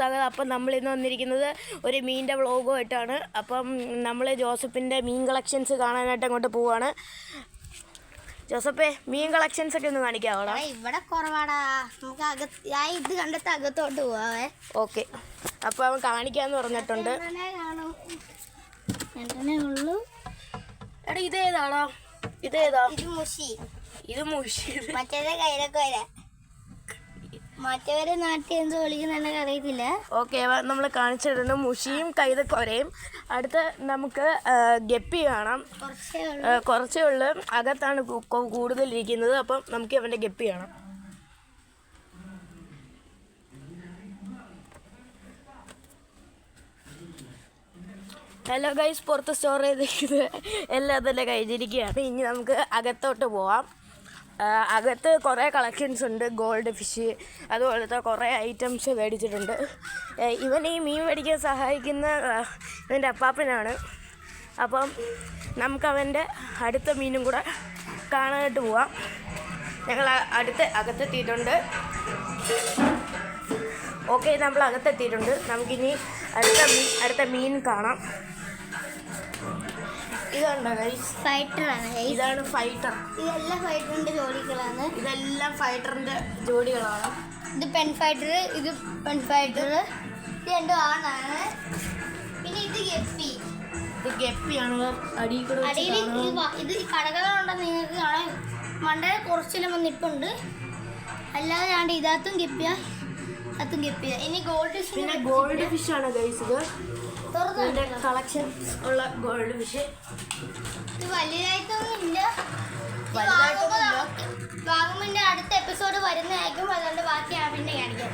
അപ്പം നമ്മളിന്ന് വന്നിരിക്കുന്നത് ഒരു മീനിൻ്റെ വ്ളോഗുമായിട്ടാണ്. അപ്പം നമ്മൾ ജോസഫിൻ്റെ മീൻ കളക്ഷൻസ് കാണാനായിട്ട് അങ്ങോട്ട് പോവാണ്. ജോസഫേ, മീൻ കളക്ഷൻസ് ഒക്കെ ഒന്ന് കാണിക്കാവോടാ? ഇവിടെ കുറവാടാ, നമുക്ക് ഇത് കണ്ടിട്ട് അകത്തോട്ട് പോവാവേ. ഓക്കെ, അപ്പോൾ അവൻ കാണിക്കാന്ന് പറഞ്ഞിട്ടുണ്ട്. എടാ ഇതേതാടാ? ഇതേതാ? ഇത് മുഷി. മറ്റേത് കൈലക്കോര. മറ്റവരെ നാട്ടിൽ എന്ത് വിളിക്കുന്ന അറിയത്തില്ല. ഓക്കെ, നമ്മൾ കാണിച്ചിട്ടുണ്ട് മുഷിയും കൈതക്കൊരയും. അടുത്ത് നമുക്ക് ഗപ്പി കാണാം. കുറച്ചേ ഉള്ളു, അകത്താണ് കൂടുതലിരിക്കുന്നത്. അപ്പം നമുക്ക് അവൻ്റെ ഗപ്പി കാണാം. ഹലോ ഗൈസ്, പുറത്ത് സ്റ്റോർ ചെയ്തിരിക്കുന്നത് എല്ലാം തന്നെ കഴിഞ്ഞിരിക്കുകയാണ്. ഇനി നമുക്ക് അകത്തോട്ട് പോവാം. അകത്ത് കുറേ കളക്ഷൻസ് ഉണ്ട്. ഗോൾഡ് ഫിഷ് അതുപോലത്തെ കുറേ ഐറ്റംസ് മേടിച്ചിട്ടുണ്ട്. ഇവൻ ഈ മീൻ മേടിക്കാൻ സഹായിക്കുന്ന ഇവൻ്റെ അപ്പാപ്പനാണ്. അപ്പം നമുക്കവൻ്റെ അടുത്ത മീനും കൂടെ കാണാനായിട്ട് പോവാം. ഞങ്ങൾ അകത്തെത്തിയിട്ടുണ്ട്. ഓക്കെ, നമ്മൾ അകത്തെത്തിയിട്ടുണ്ട്. നമുക്കിനി അടുത്ത മീൻ കാണാം. ഇതുണ്ടോ ഗൈസ്? ഫൈറ്ററാണ്. ഇതാണ് ഫൈറ്റർ. ഇതെല്ലാം ഫൈറ്ററിന്റെ ജോഡികളാണ്. ഇതെല്ലാം ഫൈറ്ററിന്റെ ജോഡികളാണ്. ഇത് പെൺ ഫൈറ്റർ, ഇത് പെൺ ഫൈറ്റർ, ഇത് രണ്ടും ആണാണ്. പിന്നെ ഇത് ഗപ്പി. ഇത് ഗപ്പിയാണ്. അടിയിൽ ഇത് കടകളുണ്ടെന്ന് നിങ്ങൾക്ക് കാണാൻ. മണ്ടയിൽ കുറച്ചെല്ലാം നിപ്പുണ്ട്. അല്ലാതെ ഞാൻ ഇതിനകത്തും ഗപ്പിയ, അതും ഗപ്പിയ. ഇനി ഗോൾഡ് ഫിഷ് ആണ് ഗൈസ്. ഇത് കളക്ഷൻസ് ഉള്ള ഗോൾഡ് ഫിഷ്. ഇത് വലുതായിട്ടൊന്നും ഇല്ല. വാങ്ങുമ്പോൾ അടുത്ത എപ്പിസോഡ് വരുന്നതായിരിക്കും. അതുകൊണ്ട് ബാക്കി ഞാൻ പിന്നെ കാണിക്കാം.